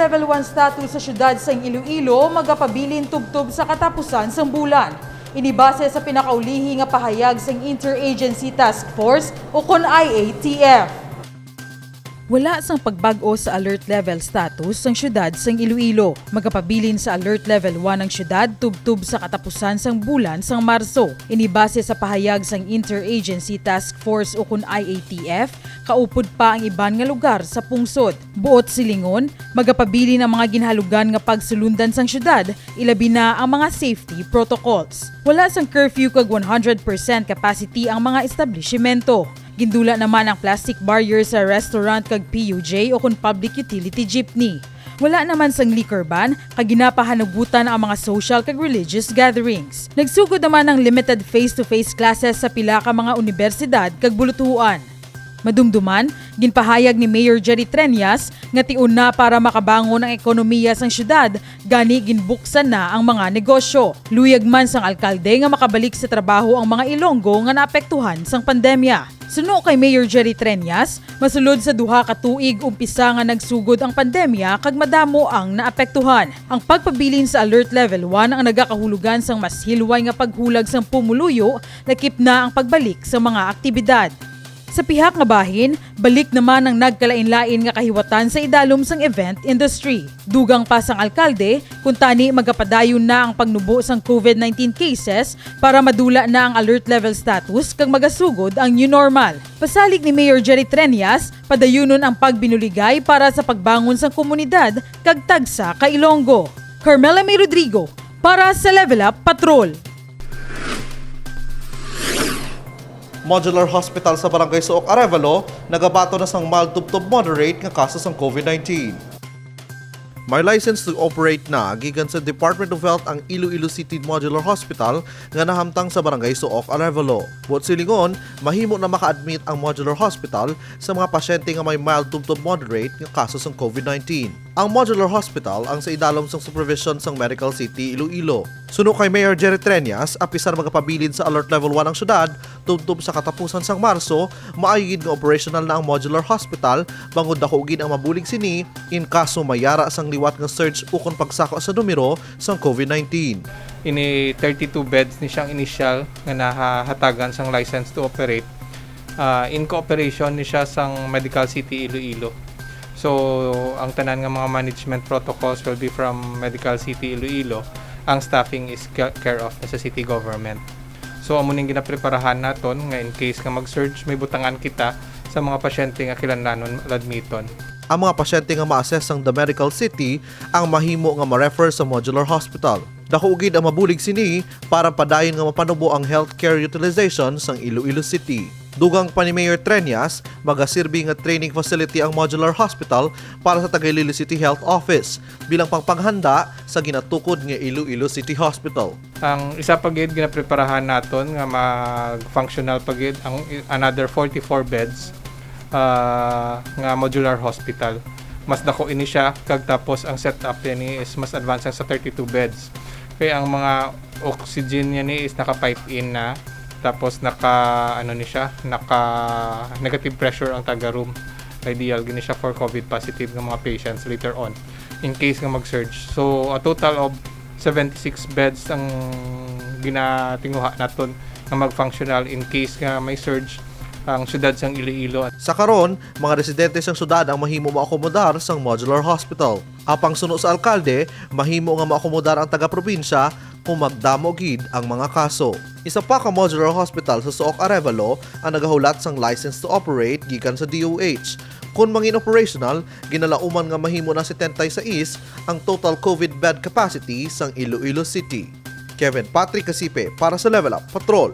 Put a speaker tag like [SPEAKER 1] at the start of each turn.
[SPEAKER 1] Level 1 status sa syudad sa Iloilo magapabilin tubtob sa katapusan sang bulan. Inibase sa pinakaulihi nga pahayag sang Interagency Task Force o kon IATF. Wala sang pagbag-o sa alert level status sang syudad sang Iloilo. Magapabilin sa alert level 1 ang syudad tubtob sa katapusan sang bulan sang Marso. Inibase sa pahayag sang Interagency Task Force o kun IATF, kaupod pa ang iban nga lugar sa pungsod. Buot silingon, magapabilin ang mga ginhalugan nga pagsulundan sang syudad, ilabi na ang mga safety protocols. Wala sang curfew kag 100% capacity ang mga establishmento. Gindula naman ang plastic barrier sa restaurant kag PUJ o kun public utility jeepney. Wala naman sang liquor ban kag ginapahanugutan ang mga social kag religious gatherings. Nagsugod naman ang limited face-to-face classes sa pila ka mga universidad kag bulutuan. Madumduman, ginpahayag ni Mayor Jerry Treñas nga tiun na para makabangon ang ekonomiya sang syudad, gani ginbuksan na ang mga negosyo. Luyag man sang alkalde nga makabalik sa trabaho ang mga Ilonggo nga naapektuhan sang pandemya. Suno kay Mayor Jerry Treñas, masulod sa duha ka tuig umpisa nga nagsugod ang pandemya kag madamo ang naapektuhan. Ang pagpabilin sa alert level 1 ang nagakahulugan sang mas hilway nga paghulag sang pumuluyo, lakip na ang pagbalik sa mga aktibidad. Sa pihak nga bahin, balik naman ang nagkalain-lain nga kahiwatan sa idalom sang event industry. Dugang pa sang alkalde, kung tani magapadayon na ang pagnubo sang COVID-19 cases para madula na ang alert level status kag magasugod ang new normal. Pasalig ni Mayor Jerry Treñas, padayunon ang pagbinuligay para sa pagbangon sang komunidad kag tagsa ka Ilonggo. Carmela May Rodrigo para sa Level Up Patrol.
[SPEAKER 2] Modular Hospital sa Barangay Suoc, Arevalo, nagabato na sang mild tubtob moderate nga kaso sang COVID-19. May license to operate na gikan sa Department of Health ang Iloilo City Modular Hospital nga nahamtang sa Barangay Suoc, Arevalo. Buot silingon, mahimo na maka-admit ang Modular Hospital sa mga pasyente nga may mild tubtob moderate nga kaso sang COVID-19. Ang Modular Hospital ang sa idalom sang supervision sang Medical City, Iloilo. Suno kay Mayor Jerry Treñas, apisar magapabilin sa Alert Level 1 ang syudad, tubtob sa katapusan sang Marso, maayogid nga operational na ang Modular Hospital, bangod dakugid ang mabulig sini in kaso mayara sang liwat nga surge ukon pagsako sa numero sang COVID-19.
[SPEAKER 3] Ini 32 beds ni siyang initial nga nahatagan sang license to operate. In cooperation ni siya sang Medical City Iloilo. So, ang tanan nga mga management protocols will be from Medical City Iloilo. Ang staffing is care of sa city government. So, amo ning ginapreparahan naton nga in case nga mag-surge, may butangan kita sa mga pasyente nga kinahanglan admiton.
[SPEAKER 2] Ang mga pasyente nga ma-assess sang The Medical City ang mahimo nga ma-refer sa Modular Hospital. Dakugid ang mabulig sini para padayon nga mapanubo ang healthcare utilization sang Iloilo City. Dugang pa ni Mayor Treñas, magasirbi nga training facility ang Modular Hospital para sa Iloilo City Health Office bilang pangpanghanda sa ginatukod nga Iloilo City Hospital.
[SPEAKER 3] Ang isa pa gid ginapreparahan naton nga mag-functional pa gid ang another 44 beds nga modular hospital. Mas dako ini siya kag tapos ang setup ni is mas advanced sa 32 beds. Kaya ang mga oxygen niya ni is naka-pipe in na. Tapos naka negative pressure ang taga room. Ideal gini siya for COVID positive ng mga patients later on in case nga mag-surge. So a total of 76 beds ang ginatinguha naton nga mag-functional in case nga may surge ang syudad sang Iloilo.
[SPEAKER 2] Sa karon, mga residente sang syudad ang mahimo maakomodar sang Modular Hospital. Apang suno sa alkalde, mahimo nga maakomodar ang taga-probinsya kung magdamo gid ang mga kaso. Isa pa ka Modular Hospital sa Suoc, Arevalo ang nagahulat sang license to operate gikan sa DOH. Kung mangin operational, ginalauman nga mahimo na 76 ang total COVID bed capacity sang Iloilo City. Kevin Patrick Casipe para sa Level Up Patrol.